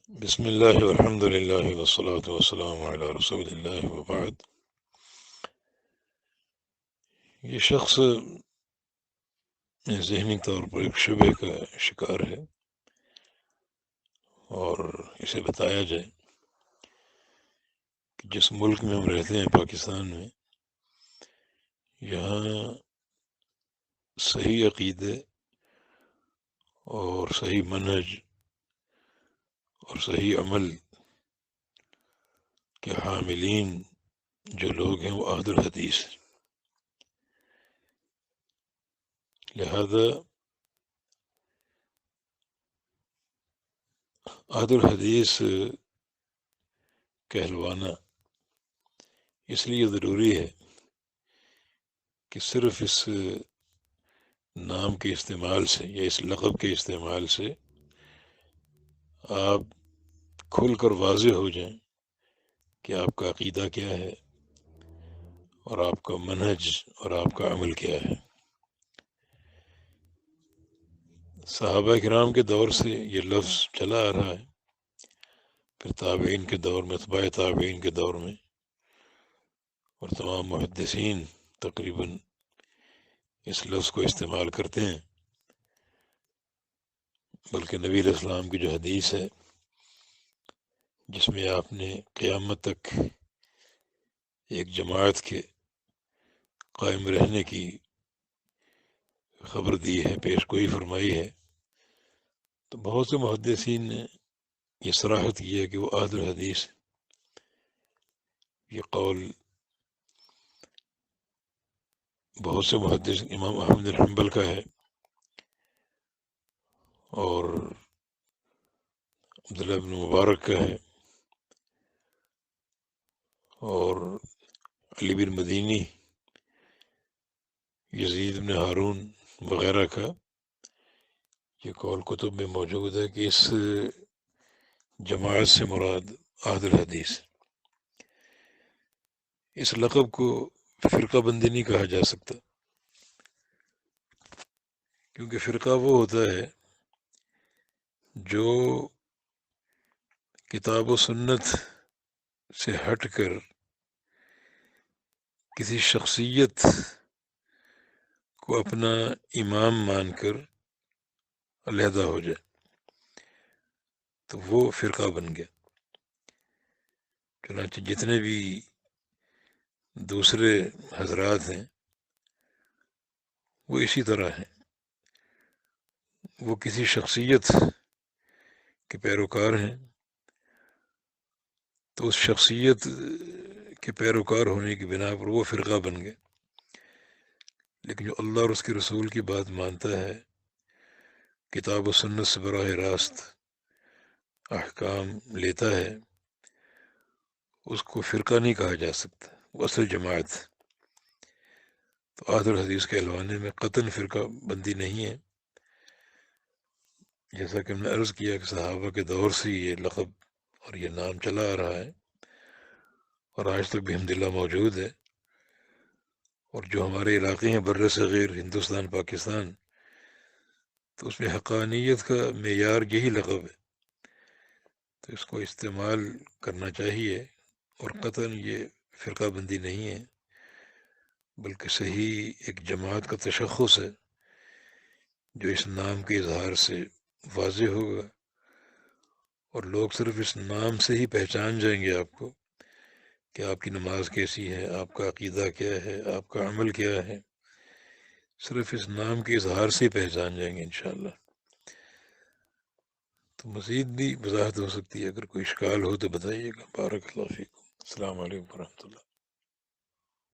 بسم اللہ والحمد للہ والصلاة والسلام علی رسول اللہ وبعد۔ یہ شخص ذہنی طور پر ایک شبہ کا شکار ہے، اور اسے بتایا جائے کہ جس ملک میں ہم رہتے ہیں، پاکستان میں، یہاں صحیح عقیدے اور صحیح منہج اور صحیح عمل کے حاملین جو لوگ ہیں وہ اہل الحدیث ہیں۔ لہذا اہل الحدیث کہلوانا اس لیے ضروری ہے کہ صرف اس نام کے استعمال سے یا اس لقب کے استعمال سے آپ کھل کر واضح ہو جائیں کہ آپ کا عقیدہ کیا ہے اور آپ کا منہج اور آپ کا عمل کیا ہے۔ صحابہ کرام کے دور سے یہ لفظ چلا آ رہا ہے، پھر تابعین کے دور میں، اتباع تابعین کے دور میں، اور تمام محدثین تقریباً اس لفظ کو استعمال کرتے ہیں۔ بلکہ نبی علیہ السلام کی جو حدیث ہے جس میں آپ نے قیامت تک ایک جماعت کے قائم رہنے کی خبر دی ہے، پیش گوئی فرمائی ہے، تو بہت سے محدثین نے یہ صراحت کی ہے کہ وہ اہل الحدیث۔ یہ قول بہت سے محدث، امام احمد بن حنبل کا ہے، اور عبداللہ بن مبارک کا ہے، اور علی بن مدینی، یزید بن ہارون وغیرہ کا یہ قول کتب میں موجود ہے کہ اس جماعت سے مراد اہل الحدیث۔ اس لقب کو فرقہ بندی نہیں کہا جا سکتا، کیونکہ فرقہ وہ ہوتا ہے جو کتاب و سنت سے ہٹ کر کسی شخصیت کو اپنا امام مان کر علیحدہ ہو جائے تو وہ فرقہ بن گیا۔ چنانچہ جتنے بھی دوسرے حضرات ہیں وہ اسی طرح ہیں، وہ کسی شخصیت کے پیروکار ہیں، تو اس شخصیت کے پیروکار ہونے کی بنا پر وہ فرقہ بن گئے۔ لیکن جو اللہ اور اس کے رسول کی بات مانتا ہے، کتاب و سنت سے براہ راست احکام لیتا ہے، اس کو فرقہ نہیں کہا جا سکتا، وہ اصل جماعت۔ تو اہل الحدیث کہلوانے میں قطعاً فرقہ بندی نہیں ہے، جیسا کہ ہم نے عرض کیا کہ صحابہ کے دور سے یہ لقب اور یہ نام چلا آ رہا ہے، اور آج تک بھی الحمدللہ موجود ہے۔ اور جو ہمارے علاقے ہیں بر صغیر، ہندوستان، پاکستان، تو اس میں حقانیت کا معیار یہی لقب ہے، تو اس کو استعمال کرنا چاہیے، اور قطعاً یہ فرقہ بندی نہیں ہے، بلکہ صحیح ایک جماعت کا تشخص ہے جو اس نام کے اظہار سے واضح ہوگا، اور لوگ صرف اس نام سے ہی پہچان جائیں گے آپ کو کہ آپ کی نماز کیسی ہے، آپ کا عقیدہ کیا ہے، آپ کا عمل کیا ہے، صرف اس نام کے اظہار سے ہی پہچان جائیں گے انشاءاللہ۔ تو مزید بھی وضاحت ہو سکتی ہے، اگر کوئی اشکال ہو تو بتائیے گا۔ بارک اللہ فیکم۔ السلام علیکم ورحمۃ اللہ۔